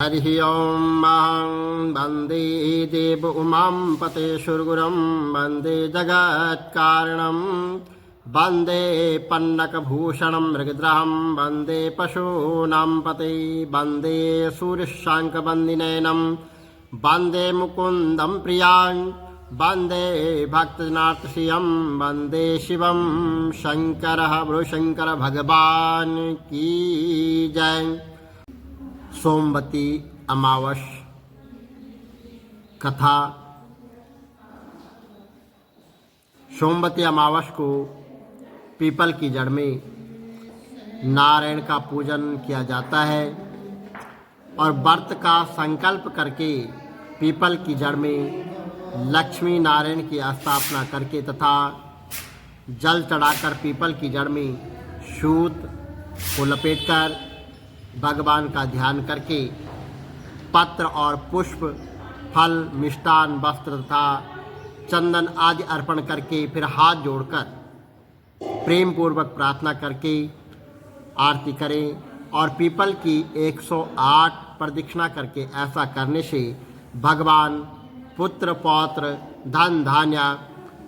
हरिः ॐ वन्दे देव उमां पतेशुर्गुरुं वन्दे जगत्कारणं वन्दे पन्नकभूषणं मृगद्रहं वन्दे पशूनां पते वन्दे सूर्यशाङ्कवन्दिनयनं वन्दे मुकुन्दं प्रियान् वन्दे भक्तजनार्तिशयं वन्दे शिवं शङ्करः भृशङ्कर भगवान् की जय। सोमवती अमावस कथा। सोमवती अमावस को पीपल की जड़ में नारायण का पूजन किया जाता है और व्रत का संकल्प करके पीपल की जड़ में लक्ष्मी नारायण की स्थापना करके तथा जल चढ़ाकर पीपल की जड़ में सूत को लपेटकर भगवान का ध्यान करके पत्र और पुष्प फल मिष्टान वस्त्र तथा चंदन आदि अर्पण करके फिर हाथ जोड़कर प्रेम पूर्वक प्रार्थना करके आरती करें और पीपल की 108 प्रदक्षिणा करके ऐसा करने से भगवान पुत्र पौत्र धन धान्य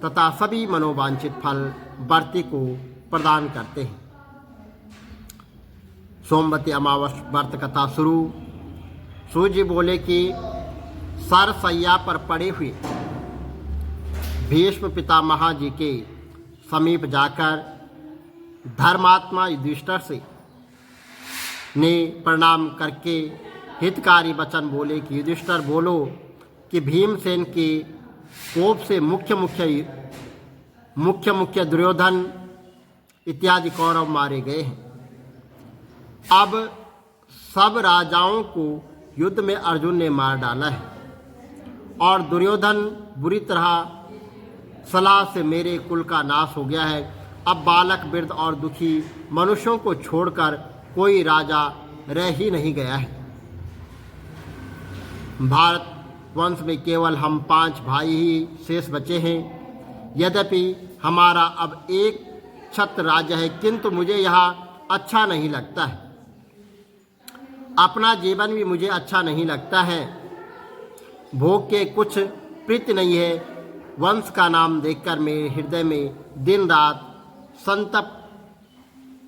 तथा सभी मनोवांछित फल व्रती को प्रदान करते हैं। सोमवती अमावस व्रत कथा शुरू। सूर्य बोले कि सरसैया पर पड़े हुए भीष्म पितामह जी के समीप जाकर धर्मात्मा युधिष्ठिर से ने प्रणाम करके हितकारी वचन बोले कि युधिष्ठिर बोलो कि भीमसेन के कोप से मुख्य दुर्योधन इत्यादि कौरव मारे गए हैं। अब सब राजाओं को युद्ध में अर्जुन ने मार डाला है और दुर्योधन बुरी तरह सलाह से मेरे कुल का नाश हो गया है। अब बालक वृद्ध और दुखी मनुष्यों को छोड़कर कोई राजा रह ही नहीं गया है। भारत वंश में केवल हम 5 भाई ही शेष बचे हैं। यद्यपि हमारा अब एक छत्र राज्य है, किंतु मुझे यहाँ अच्छा नहीं लगता है। अपना जीवन भी मुझे अच्छा नहीं लगता है। भोग के कुछ प्रीति नहीं है। वंश का नाम देखकर मेरे हृदय में दिन रात संतप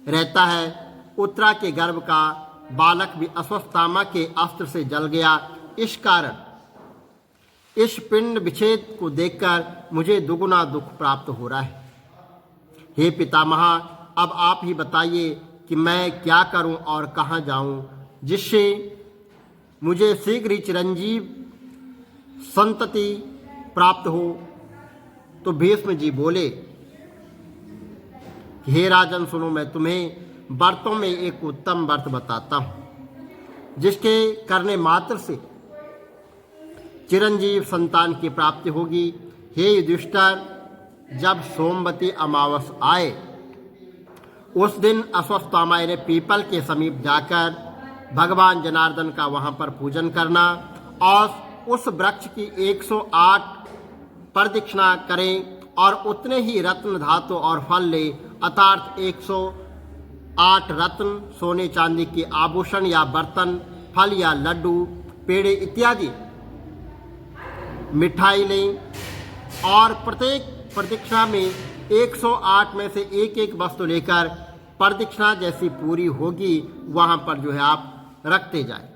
रहता है। उत्तरा के गर्भ का बालक भी अश्वत्थामा के अस्त्र से जल गया। इस कारण इस पिंड विच्छेद को देखकर मुझे दुगुना दुख प्राप्त हो रहा है। हे पितामह, अब आप ही बताइए कि मैं क्या करूं और कहां जाऊं जिससे मुझे शीघ्र ही चिरंजीव संतति प्राप्त हो। तो भीष्म जी बोले कि हे राजन सुनो, मैं तुम्हें व्रतों में एक उत्तम व्रत बताता हूं जिसके करने मात्र से चिरंजीव संतान की प्राप्ति होगी। हे युधिष्ठिर, जब सोमवती अमावस आए उस दिन अश्वत्थामा ने पीपल के समीप जाकर भगवान जनार्दन का वहां पर पूजन करना और उस वृक्ष की 108 प्रदक्षिणा करें और उतने ही रत्न धातु और फल ले, अर्थात 108 रत्न सोने चांदी के आभूषण या बर्तन, फल या लड्डू, पेड़े इत्यादि मिठाई लें और प्रत्येक प्रदक्षिणा में 108 में से एक एक वस्तु लेकर प्रदक्षिणा जैसी पूरी होगी वहां पर जो है आप रखते जाए।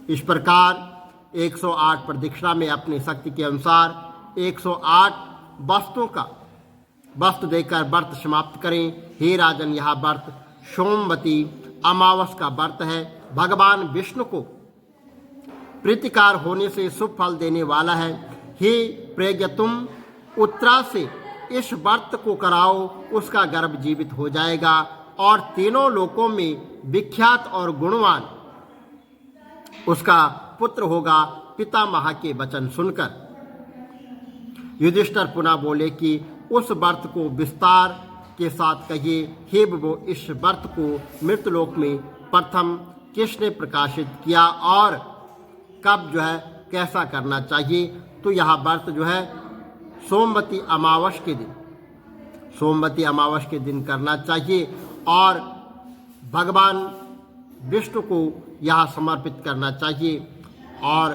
इस प्रकार 108 प्रदक्षिणा में अपनी शक्ति के अनुसार 108 वस्तु देकर व्रत समाप्त करें। हे राजन, यह व्रत सोमवती अमावस का व्रत है। भगवान विष्णु को प्रीतिकार होने से शुभ फल देने वाला है। हे प्रज्ञ, तुम उत्तरा से इस व्रत को कराओ, उसका गर्भ जीवित हो जाएगा और तीनों लोकों में विख्यात और गुणवान उसका पुत्र होगा। पितामह के वचन सुनकर युधिष्ठिर पुनः बोले कि उस व्रत को विस्तार के साथ कहिए। हे विभो, इस व्रत को मृतलोक में प्रथम किसने प्रकाशित किया और कब जो है कैसा करना चाहिए? तो यह व्रत जो है सोमवती अमावस के दिन करना चाहिए और भगवान विष्णु को यहाँ समर्पित करना चाहिए और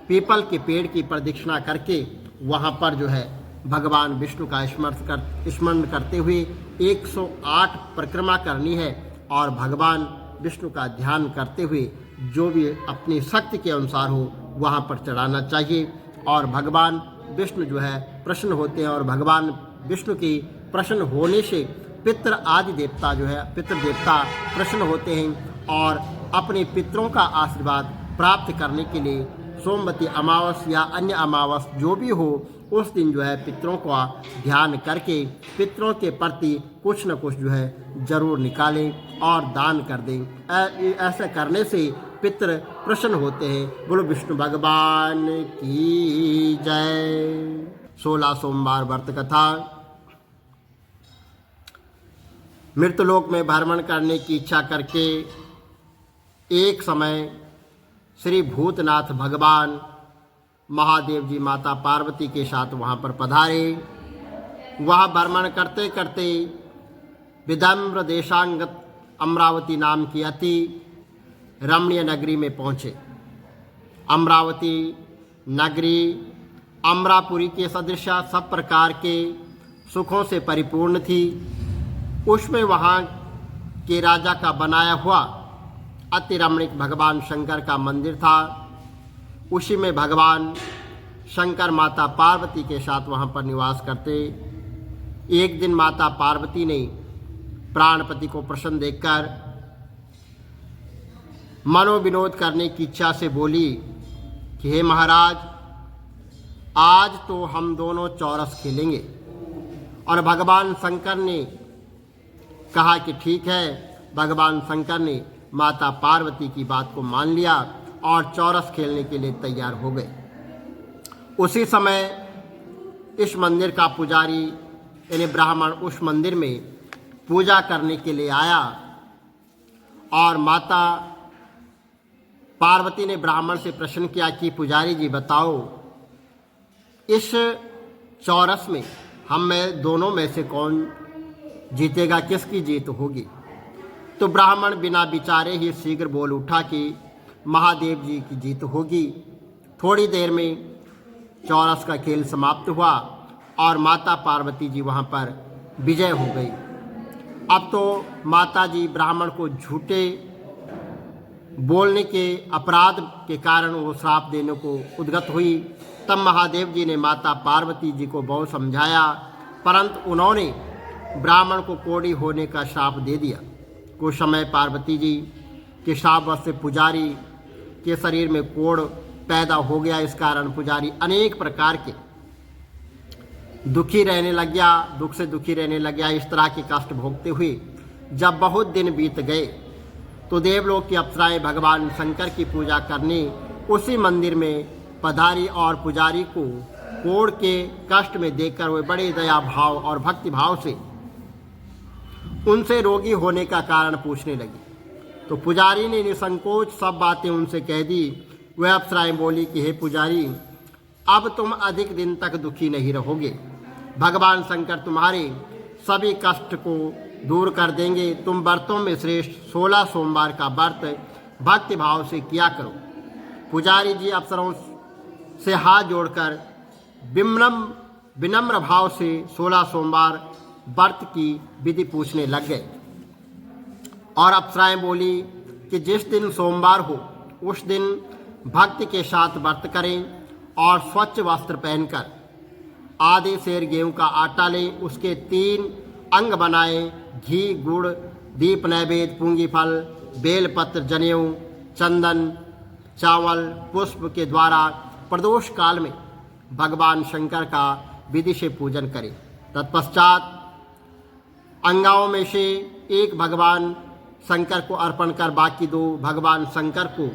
पीपल के पेड़ की प्रदक्षिणा करके वहाँ पर जो है भगवान विष्णु का स्मरण करते हुए 108 परिक्रमा करनी है और भगवान विष्णु का ध्यान करते हुए जो भी अपनी शक्ति के अनुसार हो वहाँ पर चढ़ाना चाहिए। और भगवान विष्णु जो है प्रसन्न होते हैं और भगवान विष्णु की प्रसन्न होने से पितृ आदि देवता जो है पितृ देवता प्रसन्न होते हैं और अपने पितरों का आशीर्वाद प्राप्त करने के लिए सोमवती अमावस या अन्य अमावस जो भी हो उस दिन जो है पितरों का ध्यान करके पितरों के प्रति कुछ न कुछ जो है जरूर निकालें और दान कर दें। ऐसा करने से पितृ प्रसन्न होते हैं। बोलो विष्णु भगवान की जय। 16 सोमवार व्रत कथा। मृतलोक में भ्रमण करने की इच्छा करके एक समय श्री भूतनाथ भगवान महादेव जी माता पार्वती के साथ वहाँ पर पधारे। वह भ्रमण करते करते विदम्र देशांगत अमरावती नाम की अति रमणीय नगरी में पहुँचे। अमरावती नगरी अमरापुरी के सदृश सब प्रकार के सुखों से परिपूर्ण थी। उसमें वहाँ के राजा का बनाया हुआ अति रमणीक भगवान शंकर का मंदिर था। उसी में भगवान शंकर माता पार्वती के साथ वहाँ पर निवास करते। एक दिन माता पार्वती ने प्राणपति को प्रसन्न देखकर मनोविनोद करने की इच्छा से बोली कि हे महाराज, आज तो हम दोनों चौरस खेलेंगे। और भगवान शंकर ने कहा कि ठीक है। भगवान शंकर ने माता पार्वती की बात को मान लिया और चौरस खेलने के लिए तैयार हो गए। उसी समय इस मंदिर का पुजारी यानी ब्राह्मण उस मंदिर में पूजा करने के लिए आया और माता पार्वती ने ब्राह्मण से प्रश्न किया कि पुजारी जी बताओ, इस चौरस में हम में दोनों में से कौन जीतेगा, किसकी जीत होगी? तो ब्राह्मण बिना विचारे ही शीघ्र बोल उठा कि महादेव जी की जीत होगी। थोड़ी देर में चौरस का खेल समाप्त हुआ और माता पार्वती जी वहाँ पर विजय हो गई। अब तो माता जी ब्राह्मण को झूठे बोलने के अपराध के कारण वो श्राप देने को उद्यत हुई। तब महादेव जी ने माता पार्वती जी को बहुत समझाया, परंतु उन्होंने ब्राह्मण को कोढ़ी होने का श्राप दे दिया। कुछ समय पार्वती जी के शापवश से पुजारी के शरीर में कोढ़ पैदा हो गया। इस कारण पुजारी अनेक प्रकार के दुखी रहने लग गया, दुख से दुखी रहने लग गया। इस तरह के कष्ट भोगते हुए जब बहुत दिन बीत गए तो देवलोक की अप्सराएं भगवान शंकर की पूजा करने उसी मंदिर में पधारी और पुजारी को कोढ़ के कष्ट में देखकर वे बड़े दया भाव और भक्ति भाव से उनसे रोगी होने का कारण पूछने लगी। तो पुजारी ने निसंकोच सब बातें उनसे कह दी। वह अप्सराएं बोली कि हे पुजारी, अब तुम अधिक दिन तक दुखी नहीं रहोगे। भगवान शंकर तुम्हारे सभी कष्ट को दूर कर देंगे। तुम व्रतों में श्रेष्ठ 16 सोमवार का व्रत भक्ति भाव से किया करो। पुजारी जी अप्सरों से हाथ जोड़कर विनम्र भाव से 16 सोमवार व्रत की विधि पूछने लग गए। और अप्सराएं बोली कि जिस दिन सोमवार हो उस दिन भक्ति के साथ व्रत करें और स्वच्छ वस्त्र पहनकर आधे सेर गेहूं का आटा लें, उसके 3 अंग बनाएं, घी गुड़ दीप नैवेद्य पूंगी फल बेलपत्र जनेऊ चंदन चावल पुष्प के द्वारा प्रदोष काल में भगवान शंकर का विधि से पूजन करें। तत्पश्चात अंगाओं में से एक भगवान शंकर को अर्पण कर बाकी 2 भगवान शंकर को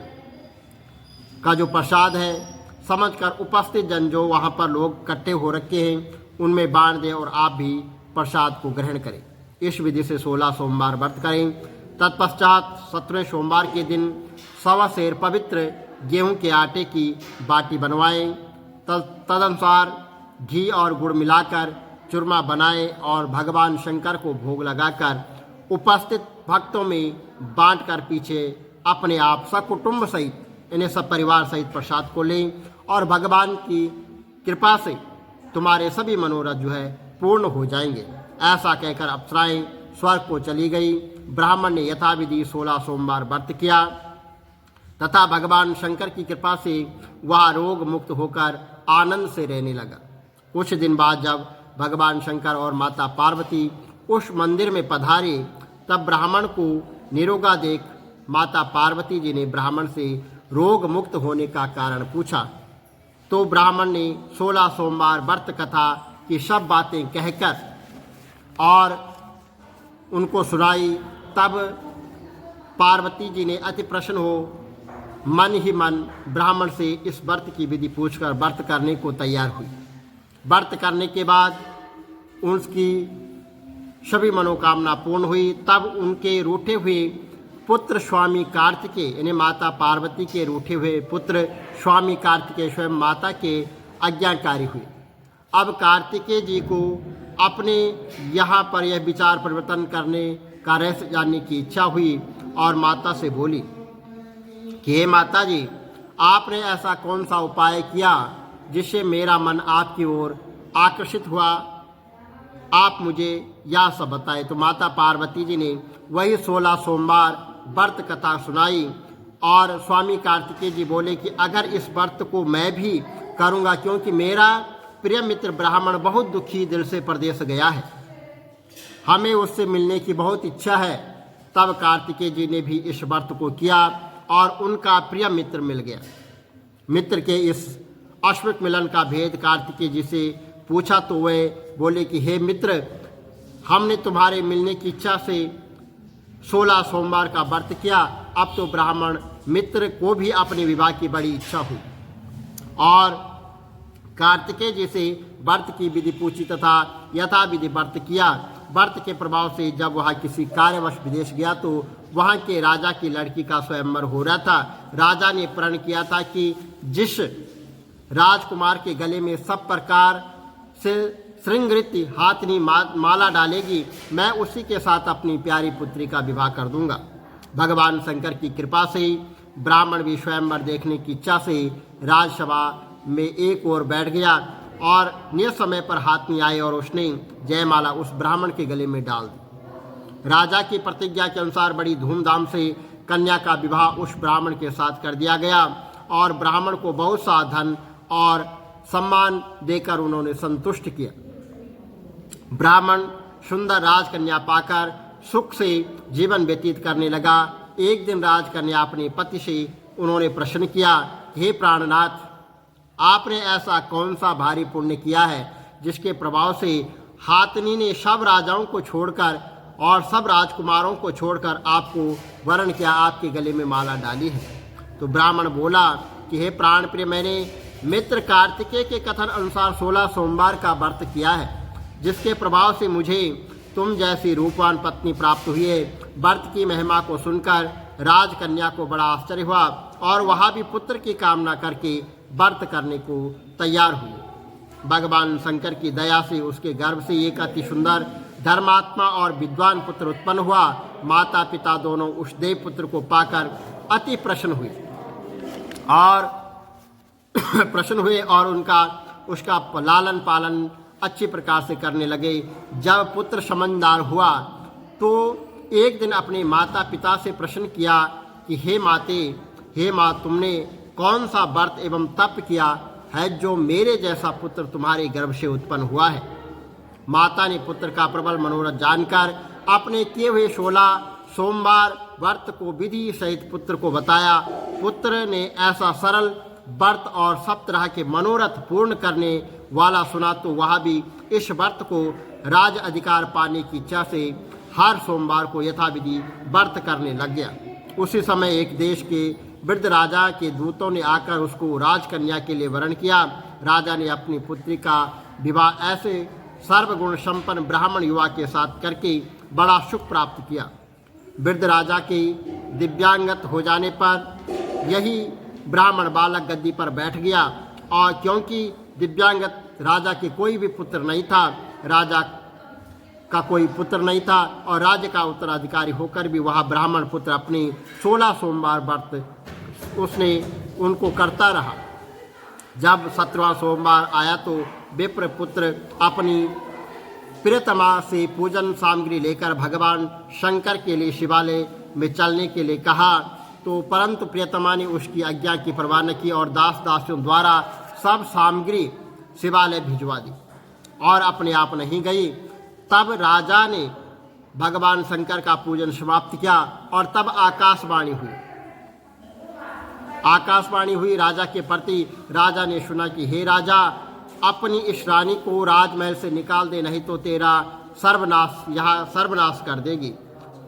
का जो प्रसाद है समझकर उपस्थित जन जो वहाँ पर लोग इकट्ठे हो रखे हैं उनमें बांट दें और आप भी प्रसाद को ग्रहण करें। इस विधि से 16 सोमवार व्रत करें। तत्पश्चात 17वें सोमवार के दिन 1.25 सेर पवित्र गेहूं के आटे की बाटी बनवाएं। तदनुसार घी और गुड़ मिलाकर चूरमा बनाएं और भगवान शंकर को भोग लगाकर उपस्थित भक्तों में बांटकर पीछे अपने आप सकुटुंब सहित इन्हें सब परिवार सहित प्रसाद को लें और भगवान की कृपा से तुम्हारे सभी मनोरथ जो है पूर्ण हो जाएंगे। ऐसा कहकर अप्सराएं स्वर्ग को चली गई। ब्राह्मण ने यथाविधि 16 सोमवार व्रत किया तथा भगवान शंकर की कृपा से वह रोग मुक्त होकर आनंद से रहने लगा। कुछ दिन बाद जब भगवान शंकर और माता पार्वती उस मंदिर में पधारे तब ब्राह्मण को निरोगा देख माता पार्वती जी ने ब्राह्मण से रोग मुक्त होने का कारण पूछा। तो ब्राह्मण ने 16 सोमवार व्रत कथा की सब बातें कहकर और उनको सुनाई। तब पार्वती जी ने अति प्रसन्न हो मन ही मन ब्राह्मण से इस व्रत की विधि पूछकर व्रत करने को तैयार हुई। व्रत करने के बाद उसकी सभी मनोकामना पूर्ण हुई। तब उनके रूठे हुए पुत्र स्वामी कार्तिकेय यानी माता पार्वती के रूठे हुए पुत्र स्वामी कार्तिकेय स्वयं माता के आज्ञाकारी हुए। अब कार्तिकेय जी को अपने यहाँ पर यह विचार परिवर्तन करने का रहस्य जानने की इच्छा हुई और माता से बोली कि हे माता जी, आपने ऐसा कौन सा उपाय किया जिससे मेरा मन आपकी ओर आकर्षित हुआ, आप मुझे यह सब बताएं। तो माता पार्वती जी ने वही 16 सोमवार व्रत कथा सुनाई और स्वामी कार्तिकेय जी बोले कि अगर इस व्रत को मैं भी करूँगा क्योंकि मेरा प्रिय मित्र ब्राह्मण बहुत दुखी दिल से परदेश गया है, हमें उससे मिलने की बहुत इच्छा है। तब कार्तिकेय जी ने भी इस व्रत को किया और उनका प्रिय मित्र मिल गया। मित्र के इस अश्विक मिलन का भेद कार्तिकेय जी से पूछा तो वे बोले कि हे मित्र, हमने तुम्हारे मिलने की इच्छा से 16 सोमवार का व्रत किया, अब तो ब्राह्मण मित्र को भी अपने विवाह की बड़ी इच्छा हुई और कार्तिकेय जी से व्रत की विधि पूछी तथा यथाविधि व्रत किया। व्रत के प्रभाव से जब वह किसी कार्यवश विदेश गया तो वहाँ के राजा की लड़की का स्वयंवर हो रहा था। राजा ने प्रण किया था कि जिस राजकुमार के गले में सब प्रकार से श्रृंगृत हाथनी माला डालेगी, मैं उसी के साथ अपनी प्यारी पुत्री का विवाह कर दूंगा। भगवान शंकर की कृपा से ब्राह्मण भी स्वयंवर देखने की इच्छा से राजसभा में एक ओर बैठ गया और नियत समय पर हाथनी आए और उसने जयमाला उस ब्राह्मण के गले में डाल दी। राजा की प्रतिज्ञा के अनुसार बड़ी धूमधाम से कन्या का विवाह उस ब्राह्मण के साथ कर दिया गया और ब्राह्मण को बहुत सा धन और सम्मान देकर उन्होंने संतुष्ट किया। ब्राह्मण सुंदर राजकन्या पाकर सुख से जीवन व्यतीत करने लगा। एक दिन राजकन्या अपने पति से उन्होंने प्रश्न किया, हे प्राणनाथ, आपने ऐसा कौन सा भारी पुण्य किया है जिसके प्रभाव से हाथनी ने सब राजाओं को छोड़कर और सब राजकुमारों को छोड़कर आपको वरण किया, आपके गले में माला डाली है। तो ब्राह्मण बोला कि हे प्राण प्रिय, मैंने मित्र कार्तिकेय के कथन अनुसार 16 सोमवार का व्रत किया है जिसके प्रभाव से मुझे तुम जैसी रूपवान पत्नी प्राप्त हुई है। व्रत की महिमा को सुनकर राजकन्या को बड़ा आश्चर्य हुआ और वह भी पुत्र की कामना करके व्रत करने को तैयार हुई। भगवान शंकर की दया से उसके गर्भ से एक अति सुंदर धर्मात्मा और विद्वान पुत्र उत्पन्न हुआ। माता पिता दोनों उस देव पुत्र को पाकर अति प्रसन्न हुए और उसका लालन पालन अच्छी प्रकार से करने लगे। जब पुत्र समझदार हुआ तो एक दिन अपने माता पिता से प्रश्न किया कि हे माँ, तुमने कौन सा व्रत एवं तप किया है जो मेरे जैसा पुत्र तुम्हारे गर्भ से उत्पन्न हुआ है। माता ने पुत्र का प्रबल मनोरथ जानकर अपने किए हुए 16 सोमवार व्रत को विधि सहित पुत्र को बताया। पुत्र ने ऐसा सरल व्रत और सब तरह के मनोरथ पूर्ण करने वाला सुना तो वह भी इस व्रत को राज अधिकार पाने की इच्छा से हर सोमवार को यथाविधि व्रत करने लग गया। उसी समय एक देश के वृद्ध राजा के दूतों ने आकर उसको राजकन्या के लिए वरण किया। राजा ने अपनी पुत्री का विवाह ऐसे सर्वगुण संपन्न ब्राह्मण युवा के साथ करके बड़ा सुख प्राप्त किया। वृद्ध राजा के दिव्यांगत हो जाने पर यही ब्राह्मण बालक गद्दी पर बैठ गया और क्योंकि दिव्यांगत राजा के कोई भी पुत्र नहीं था, राजा का कोई पुत्र नहीं था और राज्य का उत्तराधिकारी होकर भी वह ब्राह्मण पुत्र अपने 16 सोमवार व्रत उसने उनको करता रहा। जब 17वां सोमवार आया तो विप्र पुत्र अपनी प्रियतमा से पूजन सामग्री लेकर भगवान शंकर के लिए शिवालय में चलने के लिए कहा, तो परंतु प्रियतमा ने उसकी आज्ञा की परवाह न की और दास दासियों द्वारा सब सामग्री शिवालय भिजवा दी और अपने आप नहीं गई। तब राजा ने भगवान शंकर का पूजन समाप्त किया और तब आकाशवाणी हुई राजा के प्रति। राजा ने सुना कि हे राजा, अपनी इस रानी को राजमहल से निकाल दे, नहीं तो तेरा सर्वनाश कर देगी।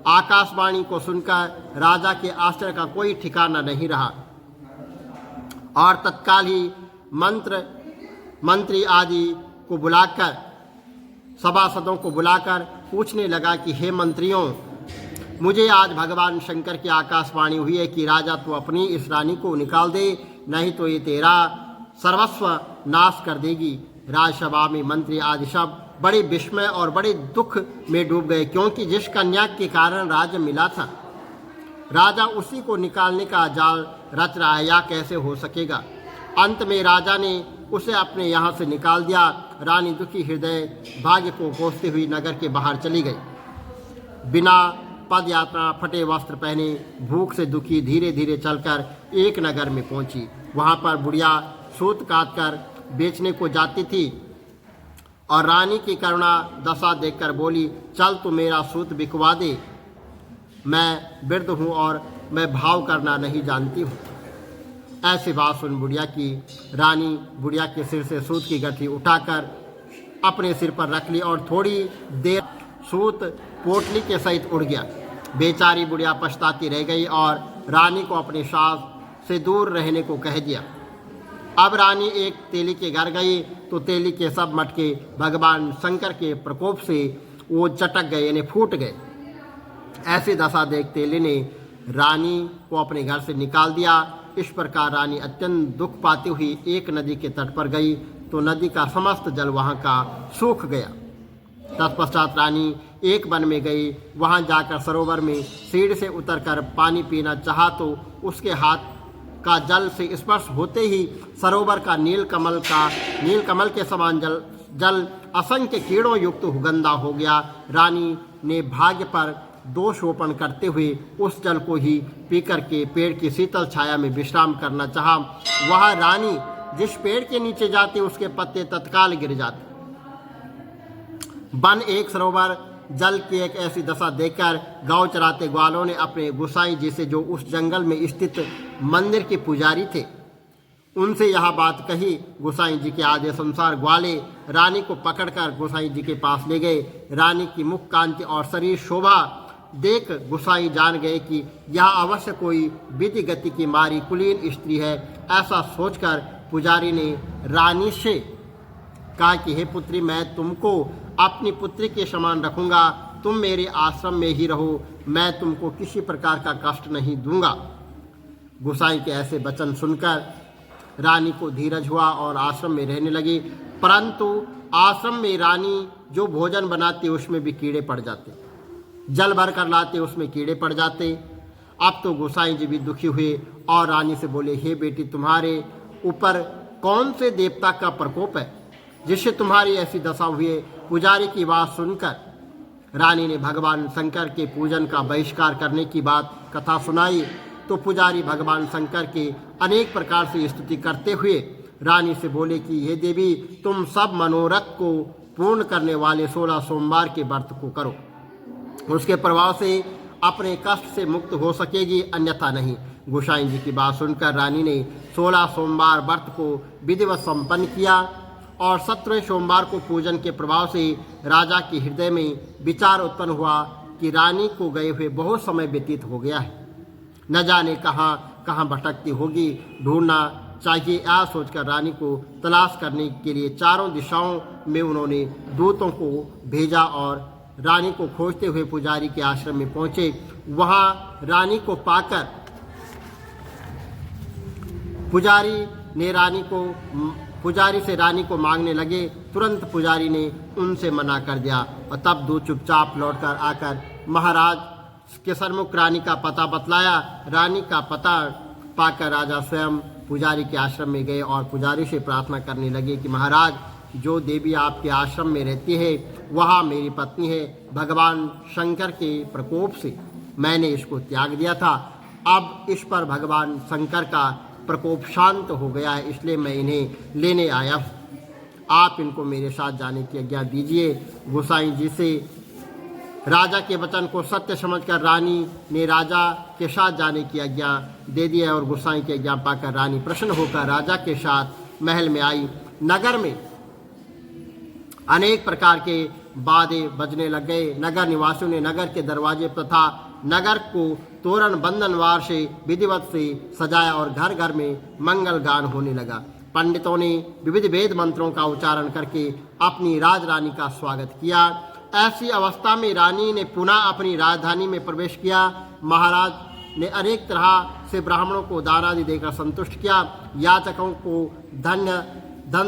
आकाशवाणी को सुनकर राजा के आश्चर्य का कोई ठिकाना नहीं रहा और तत्काल ही मंत्री आदि को बुलाकर सभासदों को बुलाकर पूछने लगा कि हे मंत्रियों, मुझे आज भगवान शंकर की आकाशवाणी हुई है कि राजा तू अपनी इस रानी को निकाल दे, नहीं तो ये तेरा सर्वस्व नाश कर देगी। राजसभा में मंत्री आदि सब बड़े विस्मय और बड़े दुख में डूब गए, क्योंकि जिस कन्या के कारण राज्य मिला था राजा उसी को निकालने का जाल रच रहा है, या कैसे हो सकेगा। अंत में राजा ने उसे अपने यहाँ से निकाल दिया। रानी दुखी हृदय भाग्य को कोसते हुई नगर के बाहर चली गई। बिना पद यात्रा, फटे वस्त्र पहने, भूख से दुखी धीरे धीरे चलकर एक नगर में पहुंची। वहां पर बुढ़िया सूत काट कर बेचने को जाती थी और रानी की करुणा दशा देखकर बोली, चल तू मेरा सूत बिकवा दे, मैं वृद्ध हूँ और मैं भाव करना नहीं जानती हूँ। ऐसी बात सुन बुढ़िया की रानी बुढ़िया के सिर से सूत की गठरी उठाकर अपने सिर पर रख ली और थोड़ी देर सूत पोटली के सहित उड़ गया। बेचारी बुढ़िया पछताती रह गई और रानी को अपने सास से दूर रहने को कह दिया। अब रानी एक तेली के घर गई तो तेली के सब मटके भगवान शंकर के प्रकोप से वो चटक गए, यानी फूट गए। ऐसी दशा देख तेली ने रानी को अपने घर से निकाल दिया। इस प्रकार रानी अत्यंत दुख पाती हुई एक नदी के तट पर गई तो नदी का समस्त जल वहाँ का सूख गया। तत्पश्चात रानी एक वन में गई। वहाँ जाकर सरोवर में सीढ़ी से उतरकर पानी पीना चाहा तो उसके हाथ का जल से स्पर्श होते ही सरोवर का नीलकमल के समान जल असंख्य कीड़ों युक्त गंदा हो गया। रानी ने भाग्य पर दोषोपण करते हुए उस जल को ही पीकर के पेड़ की शीतल छाया में विश्राम करना चाहा। वह रानी जिस पेड़ के नीचे जाती उसके पत्ते तत्काल गिर जाते। वन एक सरोवर जल की एक ऐसी दशा देखकर गांव चराते ग्वालों ने अपने गोसाई जी से, जो उस जंगल में स्थित मंदिर के पुजारी थे, उनसे यह बात कही। गोसाई जी के आदेश अनुसार ग्वाले रानी को पकड़कर गोसाई जी के पास ले गए। रानी की मुख कांति और शरीर शोभा देख गोसाई जान गए कि यह अवश्य कोई विधि गति की मारी कुलीन स्त्री है। ऐसा सोचकर पुजारी ने रानी से कहा कि हे पुत्री, मैं तुमको अपनी पुत्री के समान रखूंगा, तुम मेरे आश्रम में ही रहो, मैं तुमको किसी प्रकार का कष्ट नहीं दूंगा। गोसाई के ऐसे वचन सुनकर रानी को धीरज हुआ और आश्रम में रहने लगी। परंतु आश्रम में रानी जो भोजन बनाती उसमें भी कीड़े पड़ जाते, जल भर कर लाते उसमें कीड़े पड़ जाते। अब तो गोसाई जी भी दुखी हुए और रानी से बोले, हे बेटी, तुम्हारे ऊपर कौन से देवता का प्रकोप है जिससे तुम्हारी ऐसी दशा हुई है। पुजारी की बात सुनकर रानी ने भगवान शंकर के पूजन का बहिष्कार करने की बात कथा सुनाई तो पुजारी भगवान शंकर के अनेक प्रकार से स्तुति करते हुए रानी से बोले कि हे देवी, तुम सब मनोरथ को पूर्ण करने वाले 16 सोमवार के व्रत को करो, उसके प्रभाव से अपने कष्ट से मुक्त हो सकेगी, अन्यथा नहीं। गोसाई जी की बात सुनकर रानी ने 16 सोमवार व्रत को विधिवत संपन्न किया और 17वें सोमवार को पूजन के प्रभाव से राजा के हृदय में विचार उत्पन्न हुआ कि रानी को गए हुए बहुत समय व्यतीत हो गया है, न जाने कहाँ कहाँ भटकती होगी, ढूंढना चाहिए। यह सोचकर रानी को तलाश करने के लिए चारों दिशाओं में उन्होंने दूतों को भेजा और रानी को खोजते हुए पुजारी के आश्रम में पहुंचे। वहां रानी को पाकर पुजारी ने रानी को पुजारी से रानी को मांगने लगे। तुरंत पुजारी ने उनसे मना कर दिया और तब दूत चुपचाप लौटकर आकर महाराज के सन्मुख रानी का पता बतलाया। रानी का पता पाकर राजा स्वयं पुजारी के आश्रम में गए और पुजारी से प्रार्थना करने लगे कि महाराज, जो देवी आपके आश्रम में रहती है वह मेरी पत्नी है। भगवान शंकर के प्रकोप से मैंने इसको त्याग दिया था। अब इस पर भगवान शंकर का प्रकोप शांत हो गया है, इसलिए मैं इन्हें लेने आया हूँ। आप इनको मेरे साथ जाने की आज्ञा दीजिए। गोसाई जी से राजा के वचन को सत्य समझकर रानी ने राजा के साथ जाने की आज्ञा दे दी है और गोसाई की आज्ञा पाकर रानी प्रसन्न होकर राजा के साथ महल में आई। नगर में अनेक प्रकार के बादे बजने लग गए। नगर निवासियों ने नगर के दरवाजे तथा नगर को तोरण बंधनवार से विधिवत से सजाया और घर घर में मंगल गान होने लगा। पंडितों ने विविध वेद मंत्रों का उच्चारण करके अपनी राजरानी का स्वागत किया। ऐसी अवस्था में रानी ने पुनः अपनी राजधानी में प्रवेश किया। महाराज ने अनेक तरह से ब्राह्मणों को दान आदि देकर संतुष्ट किया। याचकों को धन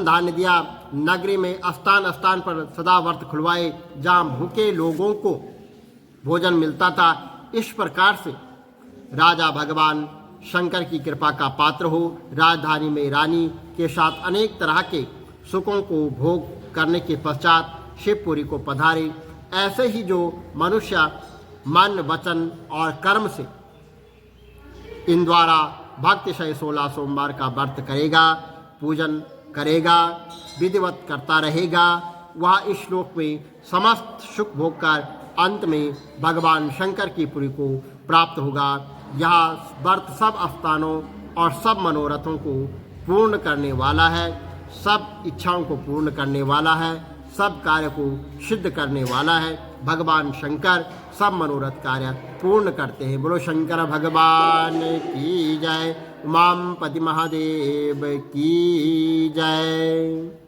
धान्य दिया। नगरी में स्थान स्थान पर सदा व्रत खुलवाए जहाँ भूखे लोगों को भोजन मिलता था। इस प्रकार से राजा भगवान शंकर की कृपा का पात्र हो राजधानी में रानी के साथ अनेक तरह के सुखों को भोग करने के पश्चात शिवपुरी को पधारे। ऐसे ही जो मनुष्य मन वचन और कर्म से इन द्वारा भक्ति से 16 सोमवार का व्रत करेगा, पूजन करेगा, विधिवत करता रहेगा, वह इस श्लोक में समस्त सुख भोग कर अंत में भगवान शंकर की पुरी को प्राप्त होगा। यह व्रत सब स्थानों और सब मनोरथों को पूर्ण करने वाला है, सब इच्छाओं को पूर्ण करने वाला है, सब कार्य को सिद्ध करने वाला है। भगवान शंकर सब मनोरथ कार्य पूर्ण करते हैं। बोलो शंकर भगवान की जय। उमापति महादेव की जय।